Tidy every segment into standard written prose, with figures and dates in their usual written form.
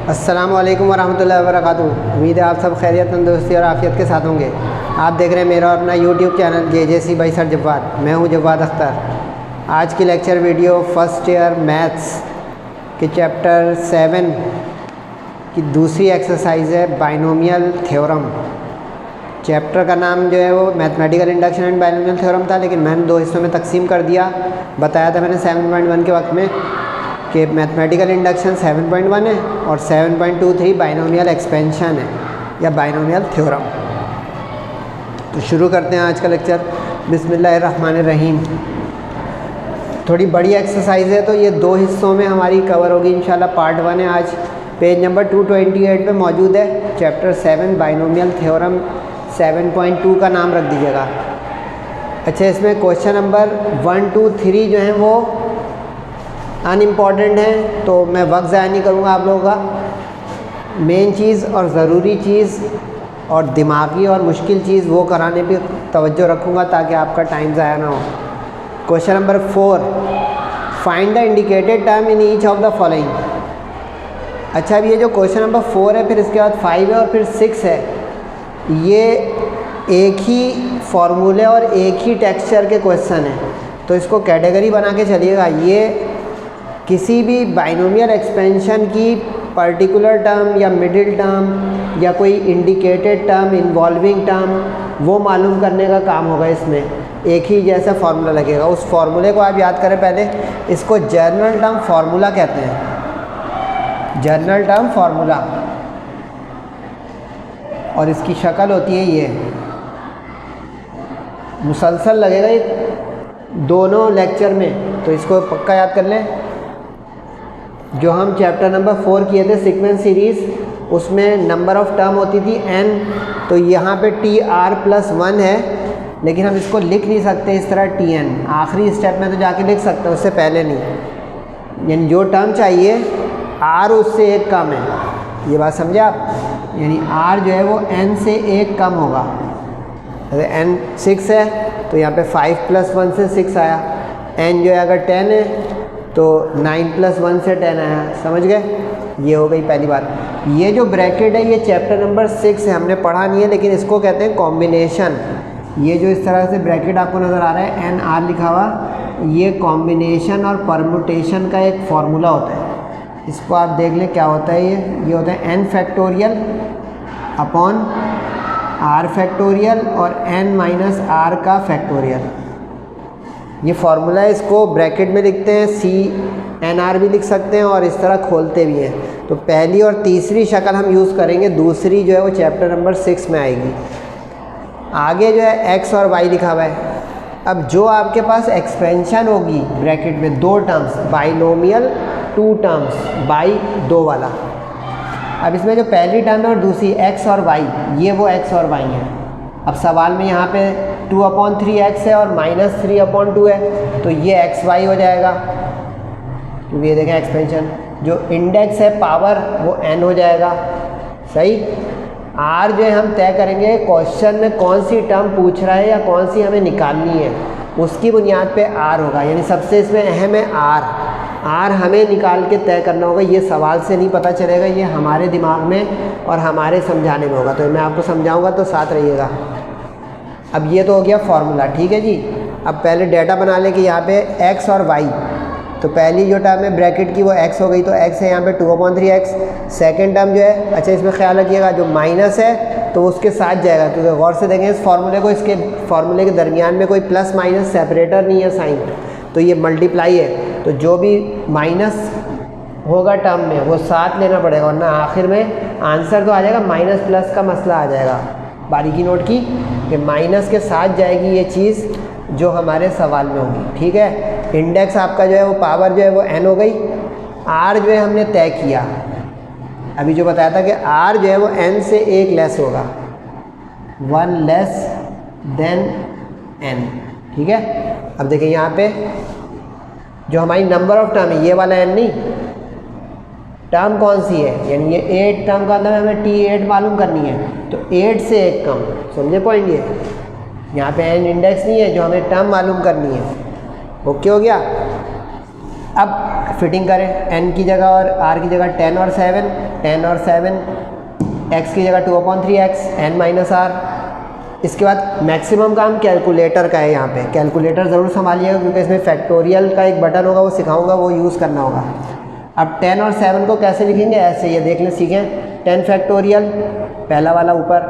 अस्सलामु अलैकुम वरहमतुल्लाहि वबरकातुहू। उम्मीद है आप सब खैरियत, तंदुरुस्ती और आफ़ियत के साथ होंगे। आप देख रहे हैं मेरा अपना YouTube channel JJC by sir Jawwad. मैं हूं जव्वाद अख्तर। आज की lecture video first year maths के चैप्टर 7 की दूसरी एक्सरसाइज है, बाइनोमियल थ्योरम। चैप्टर का नाम जो है वो mathematical induction and binomial theorem था, लेकिन मैंने दो हिस्सों में तकसीम कर दिया। बताया था मैंने 7.1 के वक्त में कि मैथमेटिकल इंडक्शन 7.1 है और 7.23 बाइनोमियल एक्सपेंशन है या बाइनोमियल थ्योरम। तो शुरू करते हैं आज का लेक्चर। बिस्मिल्लाहिर्रहमानिर्रहीम। थोड़ी बड़ी एक्सरसाइज है, तो ये दो हिस्सों में हमारी कवर होगी इंशाल्लाह। पार्ट 1 है आज, पेज नंबर 228 पे मौजूद है। चैप्टर 7 बाइनोमियल थ्योरम 7.2 का नाम रख दीजिएगा। अच्छा, इसमें क्वेश्चन नंबर 1, 2, 3 जो हैं वो अनइम्पॉर्टेंट है, तो मैं वक्त ज़ाया नहीं करूँगा आप लोगों का। मेन चीज़ और ज़रूरी चीज़ और दिमागी और मुश्किल चीज़ वो कराने पे तवज्जो रखूँगा ताकि आपका टाइम ज़ाया ना हो। Question number 4, find the indicated term in each of the following. अच्छा, अब ये जो क्वेश्चन नंबर 4 है, फिर इसके बाद 5 है और फिर 6 है, ये एक ही फॉर्मूले और एक ही टेक्सचर के क्वेश्चन हैं, तो इसको कैटेगरी बना के चलिएगा। ये किसी भी बाइनोमियल एक्सपेंशन की पर्टिकुलर टर्म या मिडिल टर्म या कोई इंडिकेटेड टर्म, इन्वॉल्विंग टर्म, वो मालूम करने का काम होगा। इसमें एक ही जैसा फार्मूला लगेगा। उस फार्मूले को आप याद करें पहले। इसको जनरल टर्म फार्मूला कहते हैं, जनरल टर्म फार्मूला। और इसकी शक्ल होती है ये, मुसलसल लगेगा ये दोनों लेक्चर में, तो इसको पक्का याद कर लें। जो हम चैप्टर नंबर 4 किए थे सीक्वेंस सीरीज़, उसमें नंबर ऑफ़ टर्म होती थी n, तो यहाँ पे TR+1 है, लेकिन हम इसको लिख नहीं सकते इस तरह TN। आखिरी स्टेप में तो जाके लिख सकते हैं, उससे पहले नहीं। यानी जो टर्म चाहिए R उससे एक कम है, ये बात समझे आप। यानी R जो है वो n से एक कम होगा। अगर n 6 है तो यहाँ पे 5 + 1 से 6 आया। n जो है अगर 10 है तो 9 + 1 से 10 आया। समझ गए? ये हो गई पहली बात। ये जो ब्रैकेट है ये चैप्टर नंबर 6 है, हमने पढ़ा नहीं है, लेकिन इसको कहते हैं कॉम्बिनेशन। ये जो इस तरह से ब्रैकेट आपको नज़र आ रहा है NR लिखा हुआ, ये कॉम्बिनेशन और परमुटेशन का एक फार्मूला होता है। इसको आप देख लें क्या होता है। ये होता है n factorial upon r factorial और n - r का फैक्टोरियल। ये फार्मूला है, इसको ब्रैकेट में लिखते हैं, CNR भी लिख सकते हैं और इस तरह खोलते भी हैं। तो पहली और तीसरी शक्ल हम यूज़ करेंगे, दूसरी जो है वो चैप्टर नंबर 6 में आएगी। आगे जो है x और y लिखा हुआ है। अब जो आपके पास एक्सपेंशन होगी ब्रैकेट में, दो टर्म्स, बाइनोमियल 2 टर्म्स, बाई 2 वाला। अब इसमें जो पहली टर्म है और दूसरी x और y, ये वो x और y है। अब सवाल में यहाँ पे 2/3x है और -3/2 है, तो ये xy हो जाएगा, क्योंकि ये देखें एक्सपेंशन। जो इंडेक्स है पावर वो n हो जाएगा। सही। r जो है हम तय करेंगे क्वेश्चन में कौन सी टर्म पूछ रहा है या कौन सी हमें निकालनी है, उसकी बुनियाद पे r होगा। यानी सबसे इसमें अहम है r हमें निकाल के तय करना होगा। ये सवाल से नहीं पता चलेगा, ये हमारे दिमाग में और हमारे समझाने में होगा। तो मैं आपको समझाऊंगा, तो साथ रहिएगा। अब ये तो हो गया फार्मूला, ठीक है जी। अब पहले डेटा बना लें कि यहाँ पे x और y, तो पहली जो टर्म है ब्रैकेट की वो x हो गई, तो x है यहाँ पे 2/3x। सेकंड टर्म जो है, अच्छा इसमें ख्याल रखिएगा, जो माइनस है तो उसके साथ जाएगा, क्योंकि गौर से देखें इस फार्मूले को, इसके फार्मूले के दरमियान में कोई प्लस माइनस सेपरेटर नहीं है साइन, तो ये मल्टीप्लाई है। तो जो भी माइनस होगा टर्म में वो साथ लेना पड़ेगा, वरना आखिर में आंसर तो आ जाएगा, माइनस प्लस का मसला आ जाएगा। बारीकी नोट की कि माइनस के साथ जाएगी ये चीज़ जो हमारे सवाल में होगी, ठीक है। इंडेक्स आपका जो है वो पावर जो है वो n हो गई। r जो है हमने तय किया, अभी जो बताया था कि r जो है वो n से एक लेस होगा, 1 लेस देन n, ठीक है। अब देखिए यहाँ पे जो हमारी नंबर ऑफ टर्म है, ये वाला n नहीं, टर्म कौन सी है, यानी ये 8 टर्म का मतलब हमें T8 मालूम करनी है, तो 8 से एक कम। समझे पॉइंट? ये यहाँ पे n इंडेक्स नहीं है, जो हमें टर्म मालूम करनी है। ओके हो गया। अब फिटिंग करें, n की जगह और r की जगह 10 और 7, 10 और 7, x की जगह 2/3x, n माइनस r। इसके बाद मैक्सिमम काम कैलकुलेटर का है, यहाँ पे कैलकुलेटर ज़रूर संभालिएगा क्योंकि इसमें फैक्टोरियल का एक बटन होगा, वो सिखाऊंगा, वो यूज़ करना होगा। अब 10 और 7 को कैसे लिखेंगे, ऐसे ये देख लें, सीखें। 10 फैक्टोरियल पहला वाला ऊपर,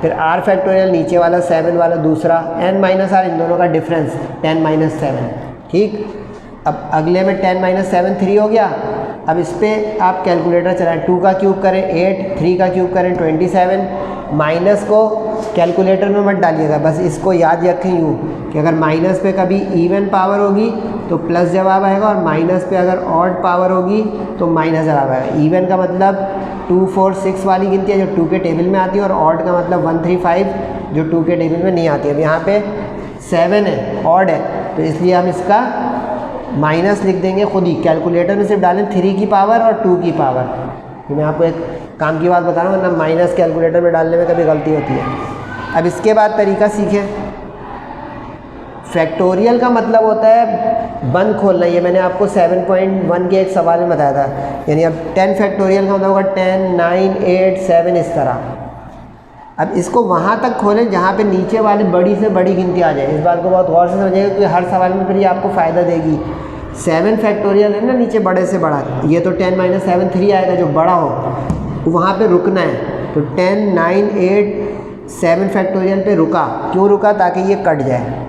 फिर r फैक्टोरियल नीचे वाला, 7 वाला दूसरा, n माइनस r इन दोनों का डिफरेंस 10 माइनस 7, ठीक। अब अगले में 10 माइनस 7 3 हो गया। अब इस पर आप कैलकुलेटर चलाएं, 2 का क्यूब करें 8, 3 का क्यूब करें 27, माइनस को कैलकुलेटर में मत डालिएगा, बस इसको याद रखें यूँ कि अगर माइनस पे कभी इवन पावर होगी तो प्लस जवाब आएगा, और माइनस पे अगर ऑड पावर होगी तो माइनस जवाब आएगा। इवन का मतलब 2, 4, 6 वाली गिनती है जो 2 के टेबल में आती है, और ऑड का मतलब 1, 3, 5 जो 2 के टेबल में नहीं आती है। अब यहाँ पे 7 है, ऑड है, तो इसलिए हम इसका माइनस लिख देंगे खुद ही। कैलकुलेटर में सिर्फ डालें 3 की पावर और 2 की पावर। तो मैं आपको एक काम की बात बता रहा हूँ, वरना माइनस कैलकुलेटर में डालने में कभी गलती होती है। अब इसके बाद तरीका सीखें। फैक्टोरियल का मतलब होता है बंद खोलना, ये मैंने आपको 7.1 के एक सवाल में बताया था। यानी अब 10 फैक्टोरियल का मतलब होगा 10, 9, 8, 7 इस तरह। अब इसको वहाँ तक खोलें जहाँ पे नीचे वाली बड़ी से बड़ी गिनती आ जाए। इस बात को बहुत गौर से समझिएगा क्योंकि हर सवाल में फिर ये आपको फ़ायदा देगी। 7 फैक्टोरियल है ना, नीचे बड़े से बड़ा, ये तो 10 माइनस 7 3 आएगा जो बड़ा हो, वहाँ पे रुकना है। तो 10, 9, 8, 7 फैक्टोरियल पे रुका। क्यों रुका? ताकि ये कट जाए।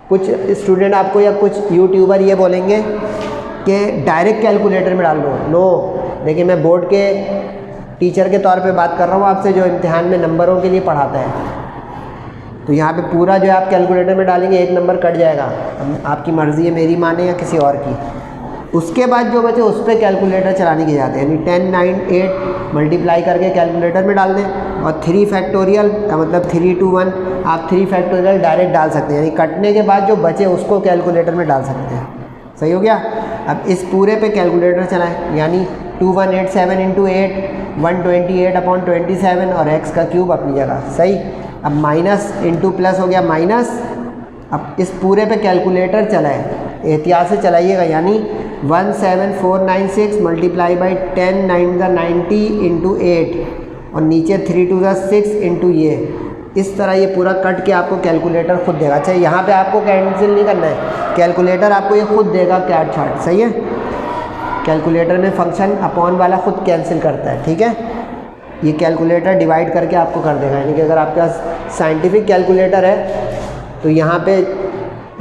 कुछ स्टूडेंट आपको या कुछ यूट्यूबर ये बोलेंगे कि डायरेक्ट कैलकुलेटर में डाल लो। नो, देखिए मैं बोर्ड के टीचर के तौर पे बात कर रहा हूँ आपसे, जो इम्तिहान में नंबरों के लिए पढ़ाता है। तो यहाँ पे पूरा जो आप कैलकुलेटर में डालेंगे एक नंबर कट जाएगा। अब आपकी मर्ज़ी है, मेरी माने या किसी और की। उसके बाद जो बचे उस पर कैलकुलेटर चलाने की जाते हैं, यानी 10, 9, 8 मल्टीप्लाई करके कैलकुलेटर में डाल दें, और 3 फैक्टोरियल का मतलब 3 to 1 आप 3 फैक्टोरियल डायरेक्ट डाल सकते हैं, यानी कटने के बाद जो बचे उसको कैलकुलेटर में डाल सकते हैं। सही हो गया। अब इस पूरे पे कैलकुलेटर चलाएं, यानी 2187 इंटू 8 128/27 और x का क्यूब अपनी जगह। सही। अब माइनस इंटू प्लस हो गया माइनस। अब इस पूरे पे कैलकुलेटर चलाएं, एहतियात से चलाइएगा, यानी 17496 मल्टीप्लाई बाई 10 9 × 90 इंटू 8 और नीचे 3 2 × 6 इंटू ये। इस तरह ये पूरा कट के आपको कैलकुलेटर खुद देगा। अच्छा, यहाँ पे आपको कैंसिल नहीं करना है, कैलकुलेटर आपको ये खुद देगा कैट चार्ट। सही है। कैलकुलेटर में फंक्शन अपॉन वाला खुद कैंसिल करता है, ठीक है। ये कैलकुलेटर डिवाइड करके आपको कर देगा, यानी कि अगर आपके पास साइंटिफिक कैलकुलेटर है तो यहाँ पे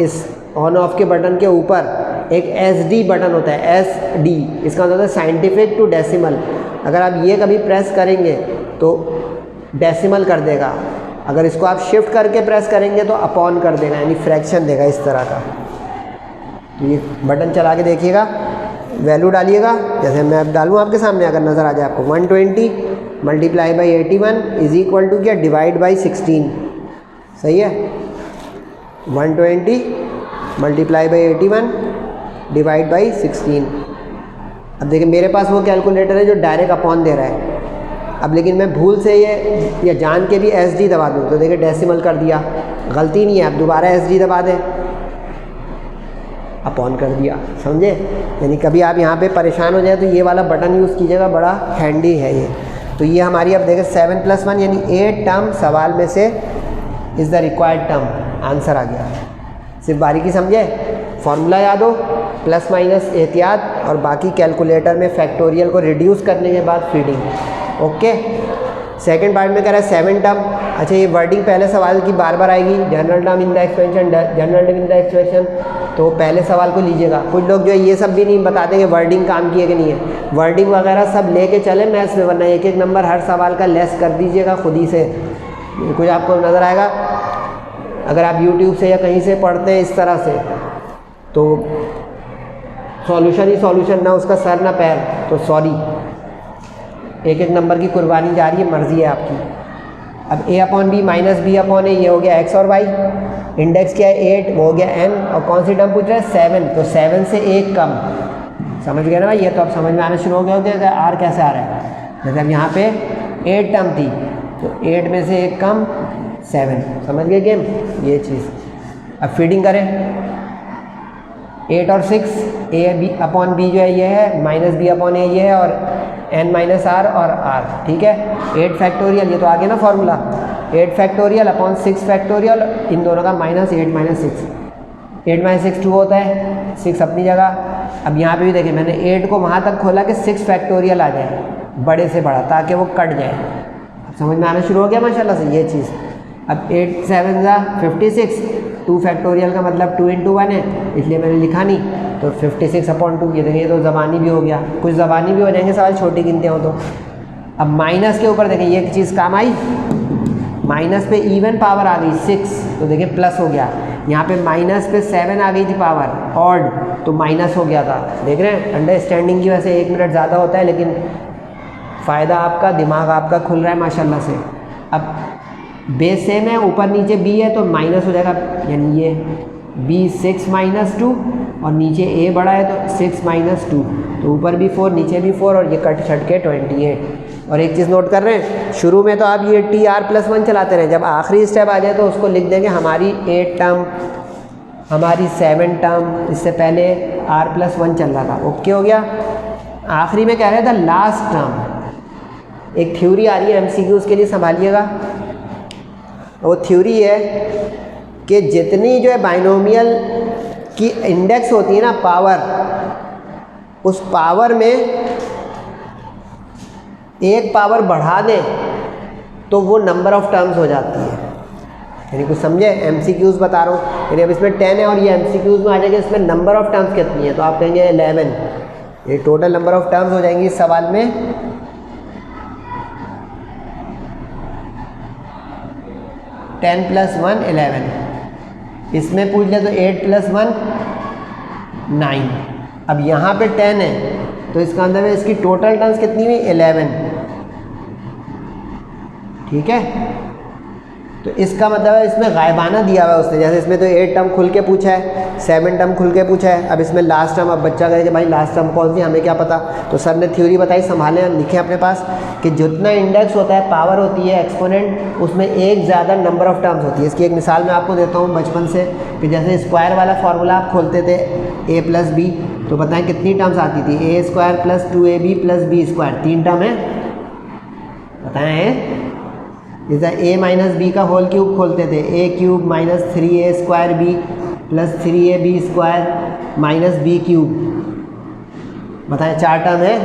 इस ऑन ऑफ के बटन के ऊपर एक SD बटन होता है, SD, इसका मतलब होता है साइंटिफिक टू डेसिमल। अगर आप ये कभी प्रेस करेंगे तो डेसिमल कर देगा, अगर इसको आप शिफ्ट करके प्रेस करेंगे तो अपॉन कर देगा, यानी फ्रैक्शन देगा इस तरह का। तो ये बटन चला के देखिएगा, वैल्यू डालिएगा, जैसे मैं अब डालूँ आपके सामने, अगर नज़र आ जाए आपको 120 multiply by 81 is equal to क्या, डिवाइड बाई 16। सही है। 120 मल्टीप्लाई बाई 81 डिवाइड बाई 16। अब देखिए मेरे पास वो कैलकुलेटर है जो डायरेक्ट अपॉन दे रहा है। अब लेकिन मैं भूल से ये या जान के भी SD दबा दूँ तो देखिए डेसिमल कर दिया, गलती नहीं है। अब दोबारा SD दबा दें, अपॉन कर दिया, समझे। यानी कभी आप यहाँ पे परेशान हो जाए तो ये वाला बटन यूज़ कीजिएगा, बड़ा हैंडी है ये। तो ये हमारी अब देखें 7 + 1 यानी 8 टर्म सवाल में से is the required term, answer आ गया। सिर्फ बारीकी समझे, फॉर्मूला याद हो, प्लस माइनस एहतियात, और बाकी कैलकुलेटर में फैक्टोरियल को रिड्यूस करने के बाद फीडिंग। ओके। सेकंड पार्ट में कह रहा है 7 टर्म। अच्छा, ये वर्डिंग पहले सवाल की बार बार आएगी, general term in the expansion, general term in the expression, तो पहले सवाल को लीजिएगा। कुछ लोग जो है ये सब भी नहीं बताते कि वर्डिंग काम की है कि नहीं है, वर्डिंग वगैरह सब लेके चले मैथ्स में, वरना एक एक नंबर हर सवाल का लेस कर दीजिएगा खुद ही से। कुछ आपको नज़र आएगा अगर आप YouTube से या कहीं से पढ़ते हैं इस तरह से, तो सॉल्यूशन ही सॉल्यूशन, ना उसका सर ना पैर, तो सॉरी, एक एक नंबर की कुर्बानी जा रही है, मर्जी है आपकी। अब A/B माइनस B/A, ये हो गया x और y, इंडेक्स क्या है 8, वो हो गया n, और कौन सी टर्म पूछ रहा है 7, तो 7 से 1 कम। समझ गए ना भाई, ये तो अब समझ में आना शुरू हो गया कि r कैसे आ रहा है। जैसे अब यहाँ पे 8 टर्म थी तो 8 में से 1 कम 7, समझ गए गेम, ये चीज़। अब फीडिंग करें, 8 और 6 ए बी अपॉन बी जो है ये है, माइनस बी अपॉन ए ये है, और n माइनस आर और r, ठीक है। 8 फैक्टोरियल, ये तो आ गया ना फॉर्मूला, 8 फैक्टोरियल अपॉन 6 फैक्टोरियल, इन दोनों का माइनस 8 माइनस 6, 8 माइनस 6 2 होता है, 6 अपनी जगह। अब यहाँ पे भी देखिए मैंने 8 को वहाँ तक खोला कि 6 फैक्टोरियल आ जाए, बड़े से बड़ा, ताकि वो कट जाए। अब समझ में आना शुरू हो गया माशाल्लाह से ये चीज़। अब 8 7 जा 56, 2 फैक्टोरियल का मतलब 2 × 1 है, इसलिए मैंने लिखा नहीं, तो 56 अपॉन 2, ये देखिए तो ज़बानी भी हो गया, कुछ ज़बानी भी हो जाएंगे सवाल छोटी गिनते हो तो। अब माइनस के ऊपर देखिए ये चीज़ काम आई, माइनस पे इवन पावर आ गई 6, तो देखिए प्लस हो गया। यहाँ पे माइनस पे 7 आ गई थी पावर ऑड, तो माइनस हो गया था। देख रहे हैं अंडरस्टैंडिंग की वजह से 1 मिनट ज़्यादा होता है, लेकिन फ़ायदा आपका, दिमाग आपका खुल रहा है माशाल्लाह से। अब बेस सेम है, ऊपर नीचे बी है, तो माइनस हो जाएगा, यानी ये बी 6 माइनस 2, और नीचे ए बड़ा है तो 6 माइनस 2, तो ऊपर भी 4 नीचे भी 4, और ये कट छट के 28। और एक चीज़ नोट कर रहे हैं, शुरू में तो आप ये TR+1 चलाते रहें, जब आखिरी स्टेप आ जाए तो उसको लिख देंगे हमारी 8 टर्म, हमारी 7 टर्म, इससे पहले R+1 चल रहा था, ओके हो गया। आखिरी में कह रहे थे लास्ट टर्म। एक थ्योरी आ रही है MCQs के लिए, संभालिएगा। वो थ्योरी है कि जितनी जो है बाइनोमियल की इंडेक्स होती है ना पावर, उस पावर में एक पावर बढ़ा दें तो वो नंबर ऑफ टर्म्स हो जाती है। यानी कुछ समझे, MCQs बता रहा हूँ, यानी अब इसमें 10 है और ये MCQs में आ जाएगा, इसमें नंबर ऑफ टर्म्स कितनी है, तो आप कहेंगे 11, ये टोटल नंबर ऑफ टर्म्स हो जाएंगी इस सवाल में 10 + 1 11। इसमें पूछ ले तो 8 + 1 9। अब यहाँ पे 10 है, तो इसका अंदर में इसकी टोटल टर्म्स कितनी हुई 11, ठीक है। तो इसका मतलब है इसमें गायबाना दिया हुआ है उसने, जैसे इसमें तो 8 टर्म खुल के पूछा है, 7 टर्म खुल के पूछा है, अब इसमें लास्ट टर्म। अब बच्चा कहे कि भाई लास्ट टर्म कौन सी, हमें क्या पता। तो सर ने थ्योरी बताई, संभालें, लिखें अपने पास कि जितना इंडेक्स होता है, पावर होती है, एक्सपोनेंट, उसमें एक ज़्यादा नंबर ऑफ टर्म्स होती है। इसकी एक मिसाल मैं आपको देता हूँ बचपन से, कि जैसे स्क्वायर वाला फार्मूला आप खोलते थे a + b, तो बताएं कितनी टर्म्स आती थी, a² + 2ab + b², 3 टर्म है, बताएं। जैसे a - b का होल क्यूब खोलते थे, a³ - 3a² b + 3ab² - b³, बताएं 4 टर्म है,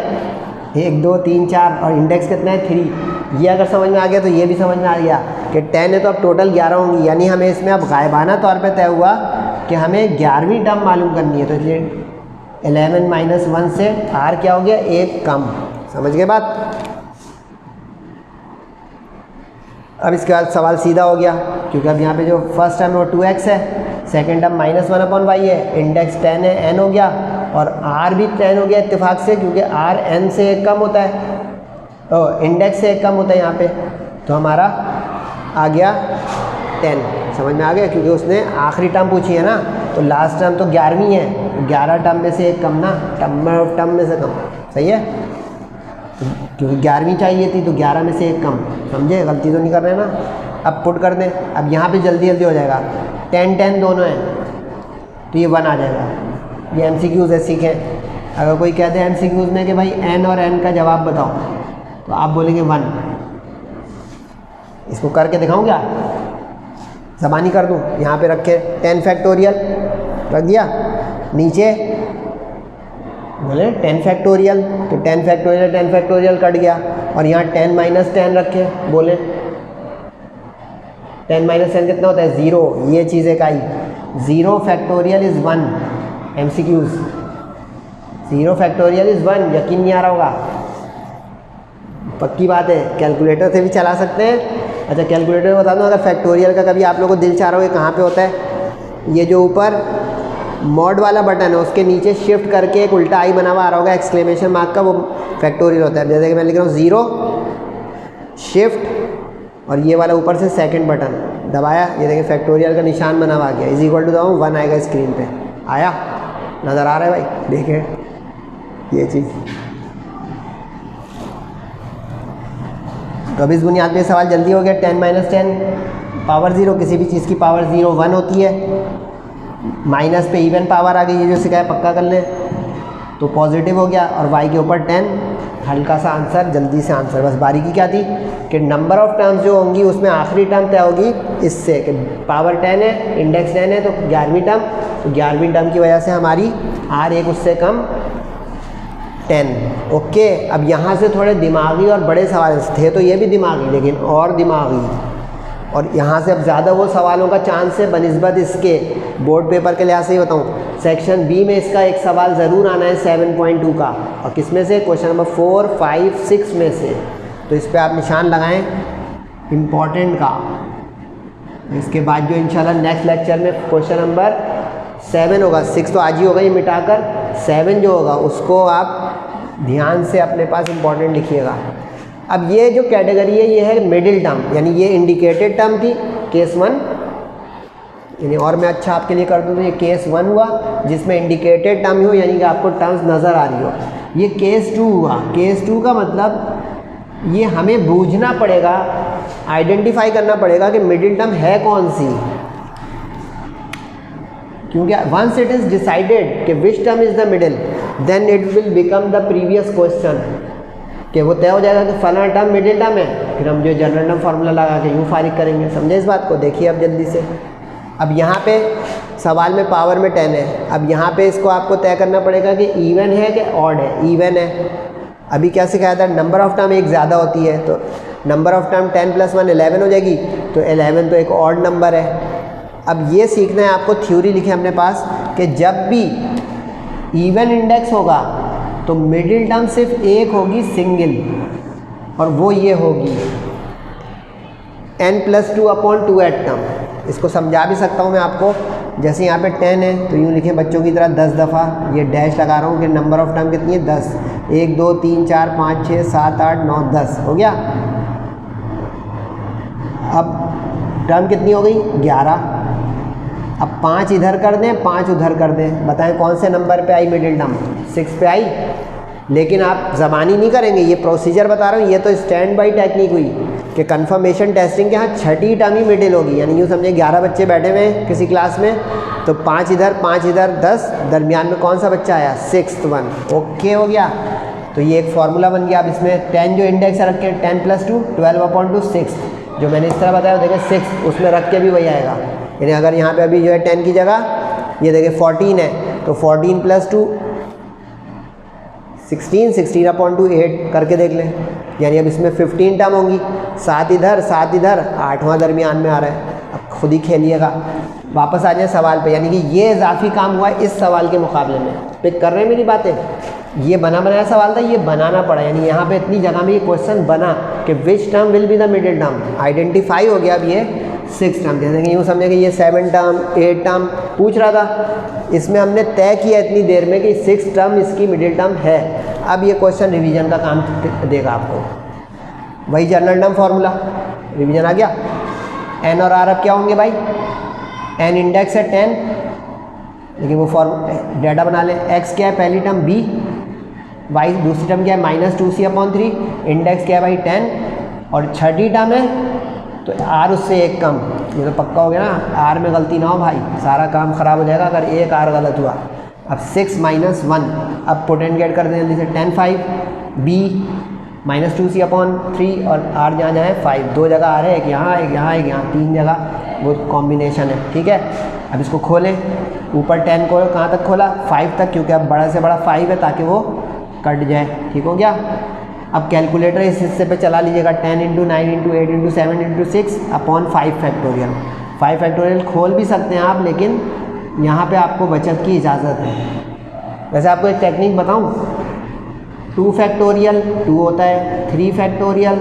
1 2 3 4, और इंडेक्स कितना है 3। ये अगर समझ में आ गया तो ये भी समझ में आ गया कि 10 है तो अब टोटल 11 होंगी, यानी हमें इसमें अब गायबाना तौर पे तय हुआ कि हमें 11वीं टर्म मालूम करनी है। तो इसलिए 11 - 1 से r क्या हो गया, 1 कम। समझ गए बात। अब इसके बाद सवाल सीधा हो गया, क्योंकि अब यहाँ पे जो फर्स्ट टर्म है वो 2x है, सेकेंड टर्म -1/y है, इंडेक्स 10 है, n हो गया, और r भी 10 हो गया इत्तेफाक से, क्योंकि r n से 1 कम होता है, इंडेक्स से 1 कम होता है यहाँ पे। तो हमारा आ गया 10। समझ में आ गया, क्योंकि उसने आखिरी टर्म पूछी है ना, तो लास्ट टर्म तो 11वीं है, 11 टर्म में से 1 कम ना, टर्म में से कम, सही है, क्योंकि 11वीं चाहिए थी तो 11 में से 1 कम। समझे, गलती तो नहीं कर रहे ना। अब पुट कर दें, अब यहाँ पे जल्दी जल्दी हो जाएगा, 10 10 दोनों हैं, तो ये 1 आ जाएगा। ये MCQs है, सीखें। अगर कोई कहते हैं MCQs में कि भाई n और n का जवाब बताओ, तो आप बोलेंगे 1। इसको करके दिखाऊं क्या, ज़बानी कर दूं, यहाँ पे रखे 10 फैक्टोरियल रख दिया, नीचे बोले 10 फैक्टोरियल, तो 10 फैक्टोरियल कट गया, और यहाँ 10 - 10 रखे, बोले 10 - 10 कितना होता है 0। ये चीज़ एक आई, 0 factorial is 1, MCQs 0 factorial is 1, यकीन नहीं आ रहा होगा, पक्की बात है, कैलकुलेटर से भी चला सकते हैं। अच्छा कैलकुलेटर में बता दूँ, अगर फैक्टोरियल का कभी आप लोगों को दिल चाह रहा हो, कहाँ पे होता है, ये जो ऊपर मॉड वाला बटन है उसके नीचे शिफ्ट करके एक उल्टा आई बना हुआ आ रहा होगा एक्सक्लेमेशन मार्क का, वो फैक्टोरियल होता है। जैसे कि मैं लिख रहा हूँ 0 शिफ्ट, और ये वाला ऊपर से सेकंड बटन दबाया, ये देखिए फैक्टोरियल का निशान बना हुआ आ गया, = दबाऊँ 1 आएगा स्क्रीन पे, आया, नज़र आ रहा है भाई, देखें ये चीज़। तो अब इस बुनियाद पे सवाल जल्दी हो गया। 10 - 10 पावर 0, किसी भी चीज़ की पावर 0 1 होती है, माइनस पे इवन पावर आ गई, ये जो सिखाया पक्का कर लें, तो पॉजिटिव हो गया, और y के ऊपर 10, हल्का सा आंसर, जल्दी से आंसर। बस बारीकी क्या थी कि नंबर ऑफ़ टर्म्स जो होंगी उसमें आखिरी टर्म तय होगी इससे, कि पावर 10 है, इंडेक्स 10 है, तो 11वीं टर्म, तो 11वीं टर्म की वजह से हमारी r1 उससे कम 10। ओके, अब यहाँ से थोड़े दिमागी और बड़े सवाल थे, तो ये भी दिमागी लेकिन और दिमागी, और यहाँ से अब ज़्यादा वो सवालों का चांस है बनिस्बत इसके बोर्ड पेपर के लिहाज से ही बताऊँ। सेक्शन बी में इसका एक सवाल ज़रूर आना है 7.2 का, और किस में से, क्वेश्चन नंबर 4, 5, 6 में से, तो इस पर आप निशान लगाएं इम्पॉर्टेंट का। इसके बाद जो इंशाल्लाह नेक्स्ट लेक्चर में क्वेश्चन नंबर 7 होगा, 6 तो आज ही होगा, ये मिटाकर 7 जो होगा उसको आप ध्यान से अपने पास इम्पॉर्टेंट लिखिएगा। अब ये जो कैटेगरी है ये है मिडिल टर्म, यानी ये इंडिकेटेड टर्म थी केस 1, यानी और मैं अच्छा आपके लिए कर दूँ तो ये केस 1 हुआ जिसमें इंडिकेटेड टर्म हो, यानी कि आपको टर्म्स नज़र आ रही हो। ये केस 2 हुआ, केस 2 का मतलब ये हमें बूझना पड़ेगा, आइडेंटिफाई करना पड़ेगा कि मिडिल टर्म है कौन सी, क्योंकि वंस इट इज़ डिसाइडेड कि which term is the middle, then it will become the previous question, कि वो तय हो जाएगा कि फलाना टर्म मिडिल टर्म है, फिर हम जो जनरल टर्म फार्मूला लगा के यूँ फारिग करेंगे। समझे इस बात को? देखिए अब जल्दी से, अब यहाँ पे सवाल में पावर में 10 है, अब यहाँ पे इसको आपको तय करना पड़ेगा कि इवन है कि ऑड है। इवन है, अभी क्या सिखाया था, नंबर ऑफ़ टर्म एक ज़्यादा होती है, तो नंबर ऑफ़ टर्म 10 + 1 11 हो जाएगी, तो 11 तो एक ऑड नंबर है। अब ये सीखना है आपको, थ्योरी लिखे अपने पास कि जब भी इवन इंडेक्स होगा तो मिडिल टर्म सिर्फ एक होगी, सिंगल, और वो ये होगी n+2/2 टर्म। इसको समझा भी सकता हूँ मैं आपको, जैसे यहाँ पे 10 है तो यूँ लिखें बच्चों की तरह 10 दफ़ा, ये डैश लगा रहा हूँ कि नंबर ऑफ़ टर्म कितनी है, 10, 1 2 3 4 5 6 7 8 9 10 हो गया। अब टर्म कितनी हो गई, 11। अब 5 इधर कर दें, 5 उधर कर दें, बताएं कौन से नंबर पे आई मिडिल टर्म, 6 पे आई। लेकिन आप ज़बानी नहीं करेंगे, ये प्रोसीजर बता रहा हूँ, ये तो स्टैंड बाई टेक्निक हुई कि कंफर्मेशन टेस्टिंग के यहाँ छठी टर्म ही मिडिल होगी, यानी यूँ समझे 11 बच्चे बैठे हुए हैं किसी क्लास में, तो 5 इधर 5 इधर 10, दरमियान में कौन सा बच्चा आया, 6th वन। ओके हो गया, तो ये एक फार्मूला बन गया। अब इसमें 10 जो इंडेक्स रखे 10 + 2 12/2 6, जो मैंने इस तरह बताया देखें 6 उसमें रख के भी वही आएगा, यानी अगर यहाँ पे अभी जो है 10 की जगह ये देखिए 14 है, तो 14 + 2 16, 16/2 8 करके देख लें, यानी अब इसमें 15 टर्म होंगी, 7 इधर 7 इधर, 8वां दरमियान में आ रहा है। अब खुद ही खेलिएगा। वापस आ जाए सवाल पे, यानी कि ये इजाफी काम हुआ है इस सवाल के मुकाबले में। पिक कर रहे हैं मेरी बातें? ये बना बनाया सवाल था, ये बनाना पड़ा, यानी यहाँ पे इतनी जगह में ये क्वेश्चन बना कि which term will be the middle term, identify हो गया। अब ये 6 टर्म, जैसे कि यूँ समझे कि ये 7 टर्म 8 टर्म पूछ रहा था, इसमें हमने तय किया इतनी देर में कि 6 टर्म इसकी मिडिल टर्म है। अब ये क्वेश्चन रिवीजन का काम देगा आपको, वही जनरल टर्म फार्मूला रिवीजन आ गया। एन और आर अब क्या होंगे भाई, एन इंडेक्स है 10, लेकिन वो डाटा बना लें। एक्स क्या है पहली टर्म, बी, वाई दूसरी टर्म क्या है -2c/3, इंडेक्स क्या है भाई 10, और छठी टर्म है तो आर उससे एक कम, ये तो पक्का हो गया ना, आर में गलती ना हो भाई, सारा काम ख़राब हो जाएगा अगर एक आर गलत हुआ। अब 6 - 1, अब पोटेंशिएट कर दें जल्दी से, 10 5, बी -2c/3, और आर जहाँ जहाँ है 5, 2 जगह आ रहे हैं, एक यहाँ एक यहाँ एक यहाँ, 3 जगह वो कॉम्बिनेशन है। ठीक है, अब इसको खोलें, ऊपर 10 को कहाँ तक खोला, 5 तक, क्योंकि अब बड़ा से बड़ा 5 है ताकि वो कट जाए। ठीक हो गया। अब कैलकुलेटर इस हिस्से पे चला लीजिएगा, 10 × 9 × 8 × 7 × 6/5 फैक्टोरियल। 5 फैक्टोरियल खोल भी सकते हैं आप, लेकिन यहाँ पे आपको बचत की इजाज़त है। वैसे आपको एक टेक्निक बताऊँ, 2 फैक्टोरियल 2 होता है, 3 फैक्टोरियल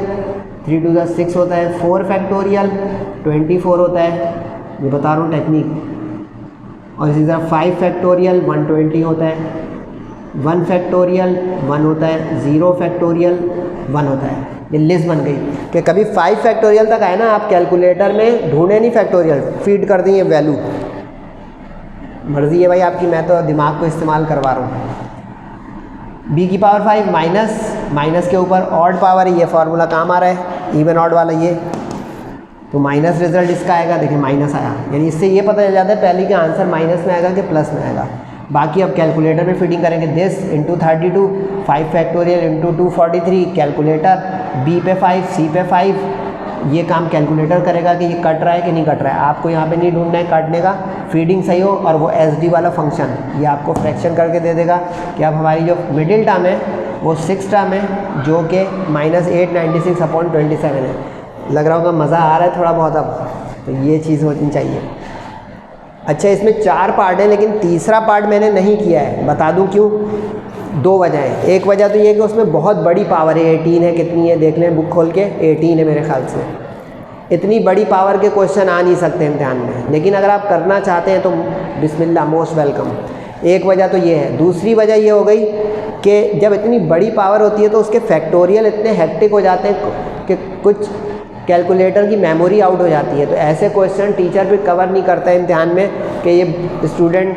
3 × 2 = 6 होता है, 4 फैक्टोरियल 24 होता है, ये बता रहा हूँ टेक्निक। और इसी तरह 5 फैक्टोरियल 120 होता है, 1 फैक्टोरियल 1 होता है, 0 फैक्टोरियल 1 होता है। ये लिस्ट बन गई कि कभी 5 फैक्टोरियल तक आए ना, आप कैलकुलेटर में ढूंढे नहीं फैक्टोरियल, फीड कर दें ये वैल्यू, मर्ज़ी है भाई आपकी, मैं तो दिमाग को इस्तेमाल करवा रहा हूँ। b की पावर 5 माइनस के ऊपर ऑड पावर है, ये फार्मूला काम आ रहा है, इवन ऑड वाला ये, तो माइनस रिजल्ट इसका आएगा, देखिए माइनस आया, यानी इससे ये पता चल जाता है पहले का आंसर माइनस में आएगा कि प्लस में आएगा। बाकी अब कैलकुलेटर में फीडिंग करेंगे, this into 32 5 factorial into 243 calculator, B पे 5 सी पे 5, ये काम कैलकुलेटर करेगा कि ये कट रहा है कि नहीं कट रहा है। आपको यहाँ पे नहीं ढूंढना है काटने का, फीडिंग सही हो, और वो एसडी वाला फंक्शन ये आपको फ्रैक्शन करके दे देगा कि अब हमारी जो मिडिल टर्म है वो 6 टर्म है जो कि -896/27 है। लग रहा होगा मज़ा आ रहा है थोड़ा बहुत अब, तो ये चीज़ होनी चाहिए। अच्छा, इसमें 4 पार्ट है लेकिन तीसरा पार्ट मैंने नहीं किया है, बता दूं क्यों। 2 वजह है। एक वजह तो ये कि उसमें बहुत बड़ी पावर है, 18 है, कितनी है देख लें बुक खोल के, 18 है मेरे ख्याल से। इतनी बड़ी पावर के क्वेश्चन आ नहीं सकते इम्तिहान में, लेकिन अगर आप करना चाहते हैं तो बिस्मिल्लाह, मोस्ट वेलकम। एक वजह तो ये है। दूसरी वजह ये हो गई कि जब इतनी बड़ी पावर होती है तो उसके फैक्टोरियल इतने हेक्टिक हो जाते हैं कि कुछ कैलकुलेटर की मेमोरी आउट हो जाती है। तो ऐसे क्वेश्चन टीचर भी कवर नहीं करता है इम्तिहान में कि ये स्टूडेंट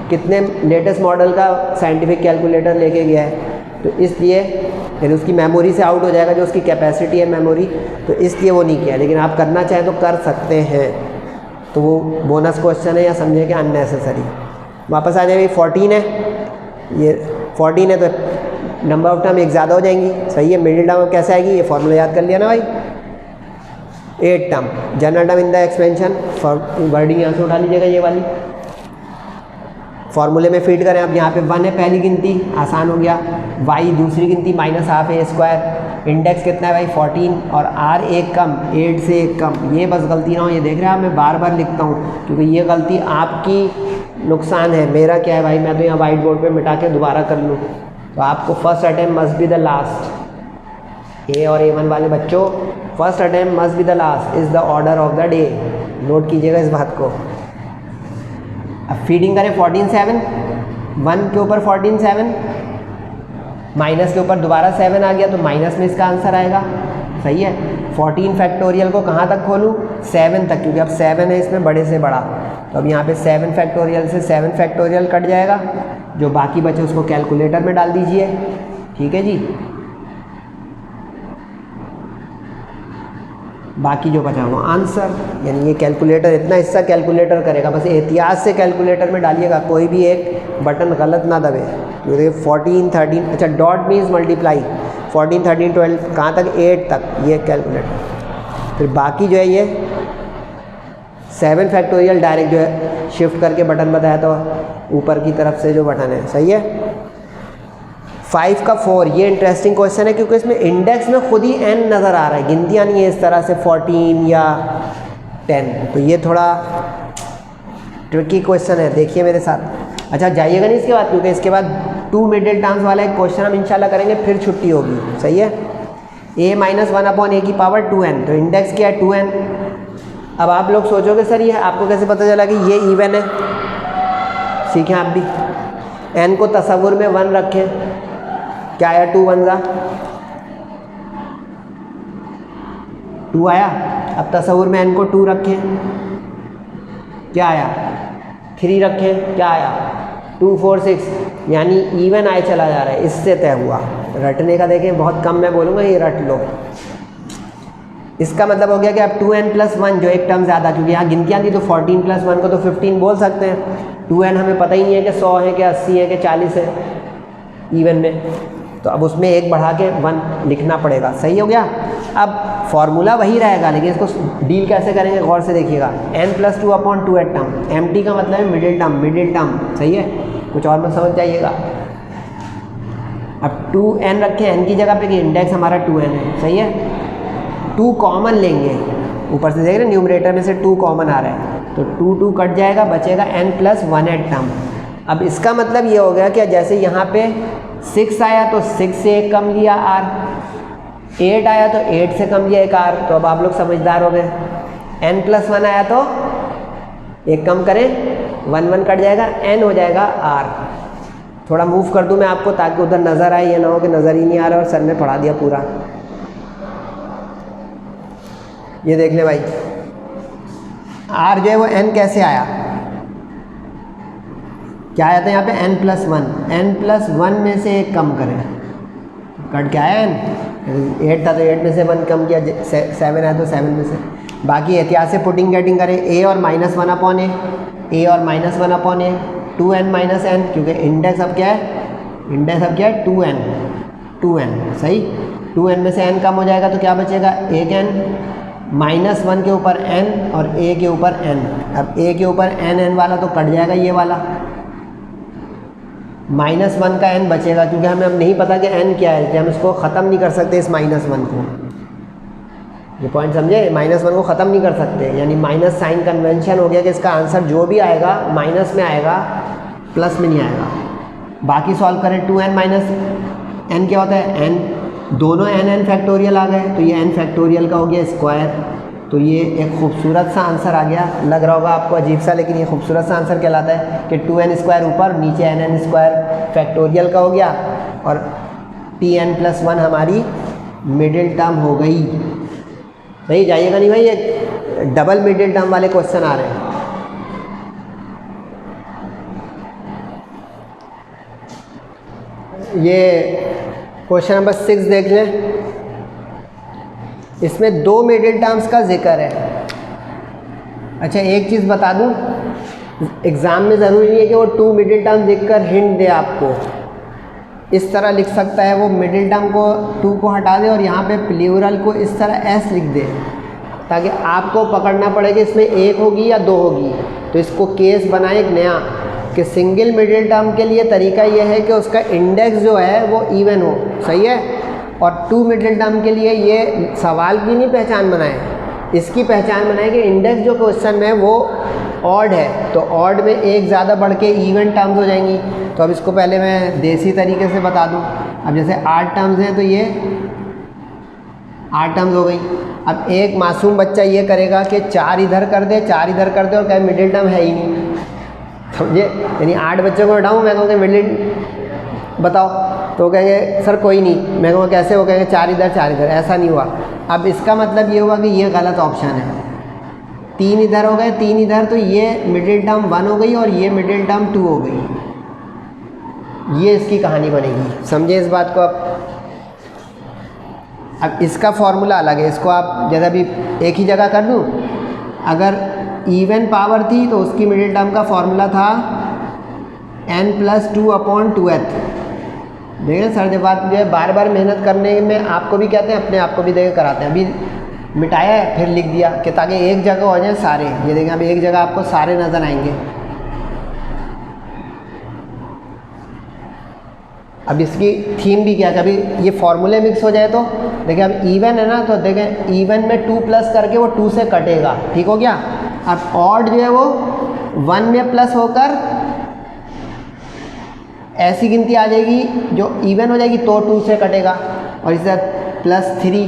कितने लेटेस्ट मॉडल का साइंटिफिक कैलकुलेटर लेके गया है, तो इसलिए यानी उसकी मेमोरी से आउट हो जाएगा जो उसकी कैपेसिटी है मेमोरी, तो इसलिए वो नहीं किया। लेकिन आप करना चाहें तो कर सकते हैं, तो वो बोनस क्वेश्चन है, या समझें कि अननेसेसरी। वापस आ जाए, 14 है, ये 14 है तो नंबर ऑफ टर्म एक ज़्यादा हो जाएंगी, सही है। मिडिल टर्म कैसे आएगी, ये फॉर्मूला याद कर लिया ना भाई, 8 term general term in the expansion, wording यहाँ से उठा लीजिएगा, ये वाली फार्मूले में फीड करें। अब यहाँ पे 1 है पहली गिनती, आसान हो गया। y दूसरी गिनती -12 है स्क्वायर, इंडेक्स कितना है भाई 14, और r एक कम, 8 से एक कम। ये बस गलती ना हो, ये देख रहे हैं आप, मैं बार बार लिखता हूँ क्योंकि ये गलती आपकी नुकसान है, मेरा क्या है भाई, मैं तो यहाँ वाइट बोर्ड पे मिटा के दोबारा कर लूँ। तो आपको first attempt must be the last. A और A1 वाले बच्चों, first attempt must be the last is the order of the day, note कीजिएगा इस बात को। अब फीडिंग करें 14 7, 1 के ऊपर 14 7, माइनस के ऊपर दोबारा 7 आ गया तो माइनस में इसका आंसर आएगा, सही है। 14 फैक्टोरियल को कहाँ तक खोलूँ, 7 तक, क्योंकि अब 7 है इसमें बड़े से बड़ा। तो अब यहाँ पे 7 फैक्टोरियल से 7 फैक्टोरियल कट जाएगा, जो बाकी बचे उसको कैलकुलेटर में डाल दीजिए, ठीक है जी। बाकी जो बचा वो आंसर, यानी ये कैलकुलेटर इतना हिस्सा कैलकुलेटर करेगा, बस एहतियात से कैलकुलेटर में डालिएगा, कोई भी एक बटन गलत ना दबे। क्योंकि 14 13, अच्छा डॉट मीन्स मल्टीप्लाई, 14 13 12 कहाँ तक, 8 तक, ये कैलकुलेटर। फिर बाकी जो है ये 7 फैक्टोरियल डायरेक्ट जो है शिफ्ट करके बटन बताया तो ऊपर की तरफ से जो बटन है, सही है। 5 का 4, ये इंटरेस्टिंग क्वेश्चन है क्योंकि इसमें इंडेक्स में खुद ही n नज़र आ रहा है, गिनतियाँ नहीं है इस तरह से 14 या 10, तो ये थोड़ा ट्रिकी क्वेश्चन है, देखिए मेरे साथ। अच्छा जाइएगा नहीं इसके बाद, क्योंकि इसके बाद 2 मिडिल टर्म्स वाला एक क्वेश्चन हम इंशाल्लाह करेंगे, फिर छुट्टी होगी, सही है। a - 1/a की पावर 2n, तो इंडेक्स क्या है 2n। अब आप लोग सोचोगे सर ये आपको कैसे पता चला कि ये इवन है, सीखें आप भी। n को तसव्वुर में 1 रखें, क्या आया, 2 1 2 आया। अब तसव्वुर में n को 2 रखें, क्या आया, 3 रखें, क्या आया, 2 4 6, यानी इवन आए चला जा रहा है, इससे तय हुआ। रटने का देखें बहुत कम मैं बोलूँगा, ये रट लो। इसका मतलब हो गया कि अब 2n + 1 जो एक टर्म ज़्यादा, क्योंकि यहाँ गिनतियाँ थी तो 14 + 1 को तो 15 बोल सकते हैं। 2n हमें पता ही नहीं है कि 100 है कि 80 है कि 40 है इवन में, तो अब उसमें एक बढ़ा के 1 लिखना पड़ेगा, सही हो गया। अब फॉर्मूला वही रहेगा, लेकिन इसको डील कैसे करेंगे गौर से देखिएगा। n + 2/2 एट टर्म, mt का मतलब है मिडिल टर्म, सही है, कुछ और मत समझ जाइएगा। अब 2n रखें n की जगह पे कि इंडेक्स हमारा 2n है, सही है। 2 कॉमन लेंगे, ऊपर से देख रहे हैं न्यूमरेटर में से 2 कॉमन आ रहा है, तो 2 2 कट जाएगा, बचेगा n + 1 एट टर्म। अब इसका मतलब ये हो गया कि जैसे यहाँ पे 6 आया तो 6 से एक कम लिया r, 8 आया तो 8 से कम लिया एक r, तो अब आप लोग समझदार हो गए। n + 1 आया तो एक कम करें, 1 1 कट जाएगा, n हो जाएगा r। थोड़ा मूव कर दूं मैं आपको ताकि उधर नज़र आए, ये ना हो कि नज़र ही नहीं आ रहा और सर ने पढ़ा दिया पूरा। ये देख ले भाई, r जो है वो n कैसे आया, क्या आया था यहाँ पे n + 1, n + 1 में से एक कम करें, कट क्या आया n, 8 था तो 8 में से 1 कम किया, 7 आया तो 7 में से, बाकी एहतियात से पुटिंग गेटिंग करें a और -1 अपॉन a और -1 upon a 2n minus n, क्योंकि इंडेक्स अब क्या है, इंडेक्स अब क्या है 2n सही। 2n में से n कम हो जाएगा तो क्या बचेगा, एक n -1 के ऊपर n और a के ऊपर n। अब a के ऊपर n वाला तो कट जाएगा ये वाला, -1 का n बचेगा, क्योंकि हमें अब नहीं पता कि n क्या है, कि हम इसको ख़त्म नहीं कर सकते इस -1 को। ये पॉइंट समझे, -1 को ख़त्म नहीं कर सकते, यानी माइनस साइन कन्वेंशन हो गया कि इसका आंसर जो भी आएगा माइनस में आएगा, प्लस में नहीं आएगा। बाकी सॉल्व करें, 2n माइनस n क्या होता है n, दोनों n फैक्टोरियल आ गए तो ये n फैक्टोरियल का हो गया स्क्वायर। तो ये एक खूबसूरत सा आंसर आ गया, लग रहा होगा आपको अजीब सा, लेकिन ये खूबसूरत सा आंसर कहलाता है कि 2n स्क्वायर ऊपर, नीचे n स्क्वायर फैक्टोरियल का हो गया और tn+1 हमारी मिडिल टर्म हो गई। सही जाइएगा नहीं भाई, ये डबल मिडिल टर्म वाले क्वेश्चन आ रहे हैं। ये क्वेश्चन नंबर 6 देख लें, इसमें 2 मिडिल टर्म्स का जिक्र है। अच्छा एक चीज़ बता दूं, एग्ज़ाम में ज़रूरी नहीं है कि वो 2 मिडिल टर्म देखकर हिंट दे आपको, इस तरह लिख सकता है वो मिडिल टर्म को 2 को हटा दे और यहाँ पे प्लूरल को इस तरह s लिख दे, ताकि आपको पकड़ना पड़े कि इसमें 1 होगी या 2 होगी। तो इसको केस बनाए एक नया कि सिंगल मिडिल टर्म के लिए तरीका यह है कि उसका इंडेक्स जो है वो इवन हो, सही है। और 2 मिडिल टर्म के लिए ये सवाल की नहीं पहचान बनाए, इसकी पहचान बनाए कि इंडेक्स जो क्वेश्चन में वो ऑड है, तो ऑड में एक ज़्यादा बढ़ के इवन टर्म्स हो जाएंगी। तो अब इसको पहले मैं देसी तरीके से बता दूं। अब जैसे 8 टर्म्स हैं तो ये 8 टर्म्स हो गई। अब एक मासूम बच्चा ये करेगा कि 4 इधर कर दे, 4 इधर कर दे और कहे मिडिल टर्म है ही नहीं, समझे। यानी 8 बच्चों को हटाऊँ, मैं कहूँगा मिडिल बताओ, तो कहेंगे सर कोई नहीं। मैं कहूँगा कैसे, वो कहेंगे 4 इधर 4 इधर, ऐसा नहीं हुआ। अब इसका मतलब ये हुआ कि ये गलत ऑप्शन है। 3 इधर हो गए, 3 इधर, तो ये मिडिल टर्म 1 हो गई और ये मिडिल टर्म 2 हो गई। ये इसकी कहानी बनेगी, समझे इस बात को आप। अब इसका फॉर्मूला अलग है, इसको आप जैसे अभी एक ही जगह कर दूँ। अगर इवन पावर थी तो उसकी मिडिल टर्म का फॉर्मूला था n+2/2h। देखें सर, जब बात जो है बार बार मेहनत करने में आपको भी कहते हैं, अपने आप को भी देखे कराते हैं। अभी मिटाया है फिर लिख दिया कि ताकि एक जगह हो जाए सारे। ये देखें अभी एक जगह आपको सारे नज़र आएंगे। अब इसकी थीम भी क्या, कभी ये फॉर्मूले मिक्स हो जाए तो देखिए, अब इवन है ना, तो देखें इवन में 2 प्लस करके वो 2 से कटेगा, ठीक हो गया। अब ऑड जो है वो 1 में प्लस होकर ऐसी गिनती आ जाएगी जो इवन हो जाएगी तो 2 से कटेगा। और इस तरह +3,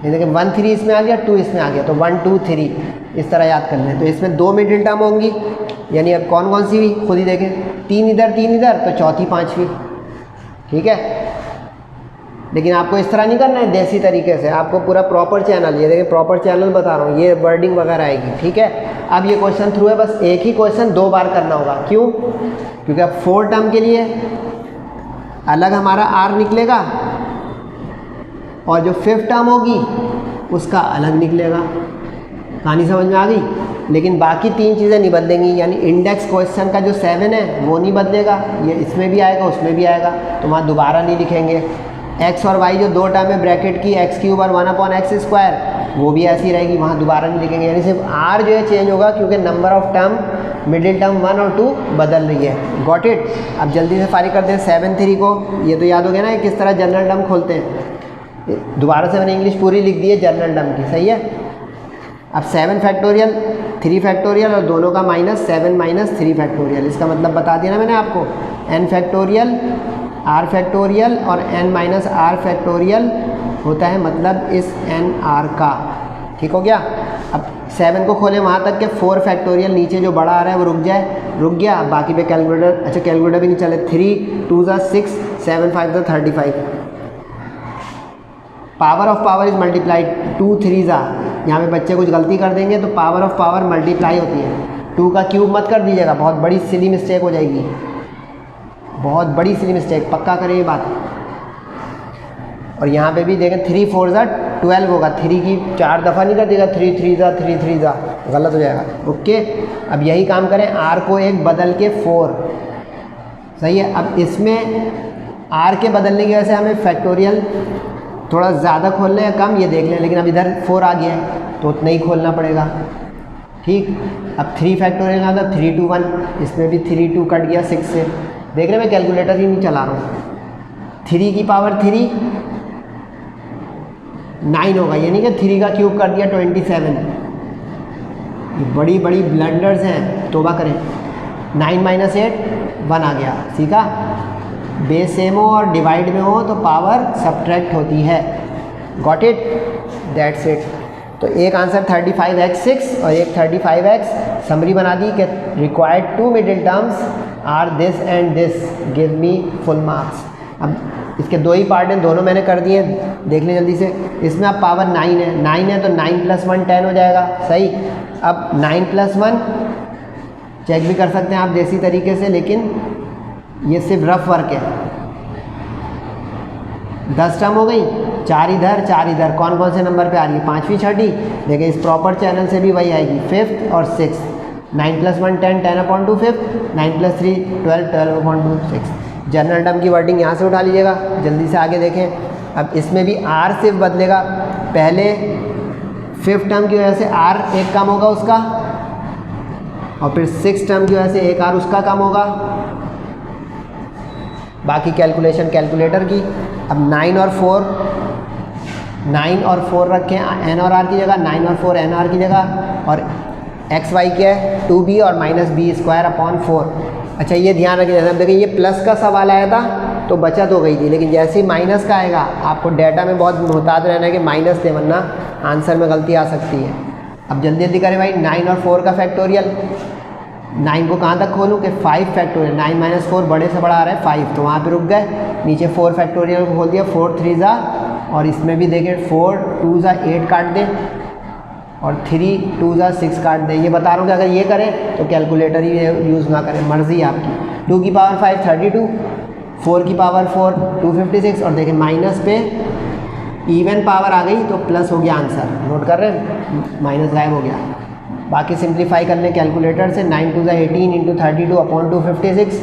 देखिए 1 3 इसमें आ गया, 2 इसमें आ गया, तो 1 2 3 इस तरह याद कर लें। तो इसमें 2 मिडिल टर्म होंगी, यानी अब कौन कौन सी हुई खुद ही देखें, 3 इधर तो चौथी 5वीं, ठीक है। लेकिन आपको इस तरह नहीं करना है, देसी तरीके से आपको पूरा प्रॉपर चैनल, ये देखिए प्रॉपर चैनल बता रहा हूँ, ये वर्डिंग वगैरह आएगी, ठीक है। अब ये क्वेश्चन थ्रू है, बस एक ही क्वेश्चन 2 बार करना होगा। क्यों? क्योंकि अब 4 टर्म के लिए अलग हमारा r निकलेगा और जो 5th टर्म होगी उसका अलग निकलेगा। कहानी समझ में आ गई। लेकिन बाकी 3 चीज़ें नहीं बदलेंगी, यानी इंडेक्स क्वेश्चन का जो 7 है वो नहीं बदलेगा, ये इसमें भी आएगा उसमें भी आएगा, तो वहाँ दोबारा नहीं लिखेंगे। x और y जो 2 टर्म है ब्रैकेट की, x³ और 1/x², वो भी ऐसी रहेगी, वहाँ दोबारा नहीं लिखेंगे। यानी सिर्फ r जो है चेंज होगा, क्योंकि number of term middle term 1 और 2 बदल रही है। Got it. अब जल्दी से फारिग करते हैं 7 3 को। ये तो याद हो गया ना किस तरह जनरल टर्म खोलते हैं। दोबारा से मैंने इंग्लिश पूरी लिख दी है जनरल टर्म की, सही है। अब 7 फैक्टोरियल 3 फैक्टोरियल और दोनों का माइनस 7 - 3 फैक्टोरियल, इसका मतलब बता दिया ना मैंने आपको। n फैक्टोरियल r फैक्टोरियल और n - r फैक्टोरियल होता है मतलब इस nr का, ठीक हो गया। अब 7 को खोलें वहाँ तक के 4 फैक्टोरियल, नीचे जो बड़ा आ रहा है वो रुक जाए, रुक गया। बाकी पे कैलकुलेटर, अच्छा कैलकुलेटर भी नहीं चले। 3 2 = 6, 7 5 = 35। Power of power is multiplied, 2 3 यहाँ पे बच्चे कुछ गलती कर देंगे तो पावर ऑफ पावर मल्टीप्लाई होती है। 2 का क्यूब मत कर दीजिएगा, बहुत बड़ी सिली मिस्टेक हो जाएगी, बहुत बड़ी सिली मिस्टेक, पक्का करें ये बात। और यहाँ पे भी देखें 3 4 = 12 होगा, 3 की 4 दफ़ा नहीं कर देगा, 3 3 जा 3 3 जा, गलत हो जाएगा। ओके, अब यही काम करें, r को एक बदल के 4, सही है। अब इसमें r के बदलने की वजह से हमें फैक्टोरियल थोड़ा ज़्यादा खोलना है कम ये देख लें, लेकिन अब इधर 4 आ गया है तो उतना ही खोलना पड़ेगा, ठीक। अब 3 फैक्टोरियल का मतलब 3 2 1, इसमें भी 3 2 कट गया 6 से, देख रहे मैं कैलकुलेटर ही नहीं चला रहा हूँ। 3 की पावर 3 9 होगा, यानी कि 3 का क्यूब कर दिया 27। ये बड़ी बड़ी ब्लंडर्स हैं, तौबा करें। 9 माइनस 8 1 आ गया, सीखा। बेस सेम हो और डिवाइड में हो तो पावर सब्ट्रैक्ट होती है, गॉट इट, दैट्स इट। तो एक आंसर 35x6 और एक 35x। समरी बना दी कि required 2 middle terms are this and this, give me full marks. अब इसके 2 ही पार्ट हैं, दोनों मैंने कर दिए, देख लें जल्दी से। इसमें अब पावर 9 है तो 9 + 1 10 हो जाएगा, सही। अब 9 + 1 चेक भी कर सकते हैं आप देसी तरीके से, लेकिन ये सिर्फ रफ वर्क है। 10 टर्म हो गई, 4 इधर 4 इधर, कौन कौन से नंबर पे आ रही है, 5वीं 6ठी। देखिए इस प्रॉपर चैनल से भी वही आएगी, 5th और 6th। 9 + 1 10 10/2 5th, 9 + 3 12 12/2 6th। General term की वर्डिंग यहाँ से उठा लीजिएगा, जल्दी से आगे देखें। अब इसमें भी r सिर्फ बदलेगा, पहले 5th टर्म की वजह से r एक कम होगा उसका, और फिर 6th टर्म की वजह से एक r उसका कम होगा। बाकी कैलकुलेशन कैलकुलेटर की। अब 9 और 4 रखें n और r की जगह, 9 और 4 n r की जगह, और x y क्या है 2b और -b²/4। अच्छा ये ध्यान रखिए, जैसे देखिए ये प्लस का सवाल आया था तो बचत हो गई थी, लेकिन जैसे ही माइनस का आएगा आपको डाटा में बहुत मुहतात रहना है कि माइनस दे, वरना आंसर में गलती आ सकती है। अब जल्दी जल्दी करें भाई, 9 और 4 का फैक्टोरियल। 9 को कहाँ तक खोलूँ कि 5 फैक्टोरियल, 9 - 4 बड़े से बड़ा आ रहा है 5, तो वहाँ पे रुक गए। नीचे 4 फैक्टोरियल को खोल दिया, 4 3 जा, और इसमें भी देखें 4 2 जा 8 काट दें, और 3 2 जा 6 काट दें। ये बता रहा हूँ कि अगर ये करें तो कैलकुलेटर ही यूज़ ना करें, मर्ज़ी आपकी। 2 की पावर 5 32, 4 की पावर 4 256, और देखें माइनस पे इवन पावर आ गई तो प्लस हो गया आंसर, नोट कर रहे हैं, माइनस गायब हो गया। बाकी सिंप्लीफाई कर लें कैलकुलेटर से, 9 2 = 18 × 32/256,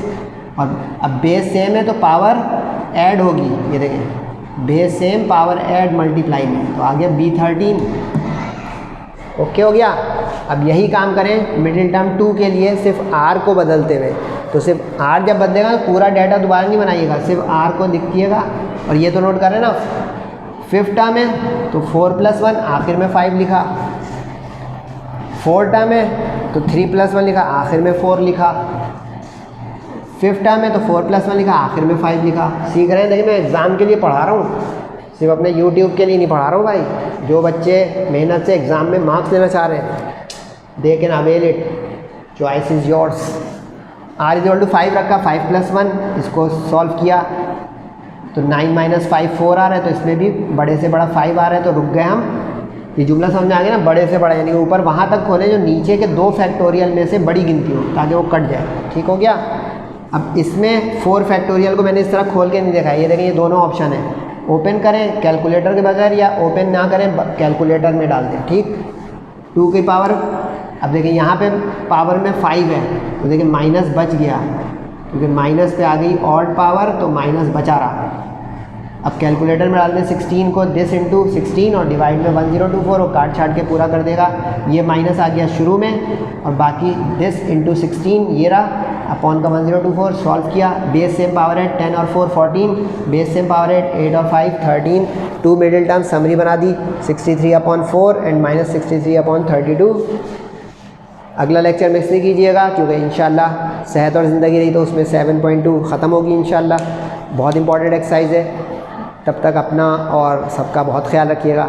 और अब बेस सेम है तो पावर ऐड होगी, ये देखें base same power add multiply में, तो आ गया B13। ओके हो गया। अब यही काम करें मिडिल टर्म 2 के लिए, सिर्फ r को बदलते हुए। तो सिर्फ r जब बदलेगा तो पूरा डाटा दोबारा नहीं बनाइएगा, सिर्फ r को लिखिएगा। और ये तो नोट करें ना, 5th टर्म है तो 4 + 1 आखिर में 5 लिखा, 4th टर्म है तो 3 + 1 लिखा, आखिर में 4 लिखा, 5th टर्म है तो 4 + 1 लिखा, आखिर में 5 लिखा। सीख रहे हैं, देखिए मैं एग्ज़ाम के लिए पढ़ा रहा हूँ, सिर्फ अपने YouTube के लिए नहीं पढ़ा रहा हूँ भाई। जो बच्चे मेहनत से एग्ज़ाम में मार्क्स लेना चाह रहे हैं, they can avail it, choice is yours. r = 5 रखा, 5 + 1, इसको सॉल्व किया तो 9 - 5 4 आ रहा है, तो इसमें भी बड़े से बड़ा 5 आ रहा है, तो रुक गए हम। ये जुमला समझ में आ गया ना, बड़े से बड़ा, यानी ऊपर वहाँ तक खोलें जो नीचे के 2 फैक्टोरियल में से बड़ी गिनती हो, ताकि वो कट जाए, ठीक हो गया। अब इसमें 4 फैक्टोरियल को मैंने इस तरह खोल के नहीं देखा, ये देखें ये दोनों ऑप्शन है, ओपन करें कैलकुलेटर के बगैर या ओपन ना करें कैलकुलेटर में डाल दें, ठीक। 2 की पावर, अब देखिए यहाँ पे पावर में 5 है, तो देखिए माइनस बच गया, क्योंकि माइनस पे आ गई ऑड पावर, तो माइनस बचा रहा। अब कैलकुलेटर में डाल दें 16 को, दिस × 16 और डिवाइड में 1024, और काट छाट के पूरा कर देगा। ये माइनस आ गया शुरू में, और बाकी दिस × 16 ये रहा, अपॉन का 1024 सॉल्व किया। बेस सेम पावर है 10 और 4 14, बेस सेम पावर है 8 और 5 13। 2 मिडिल टर्म समरी बना दी, 63/4 एंड -63/32। अगला लेक्चर मिस नहीं कीजिएगा, क्योंकि इंशाल्लाह सेहत और ज़िंदगी रही तो उसमें 7.2 ख़त्म होगी इंशाल्लाह। बहुत इंपॉर्टेंट एक्सरसाइज है। तब तक अपना और सबका बहुत ख्याल रखिएगा।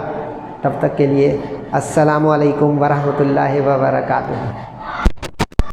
तब तक के लिए अस्सलामु अलैकुम वरहमतुल्लाहि व बरकातुहू।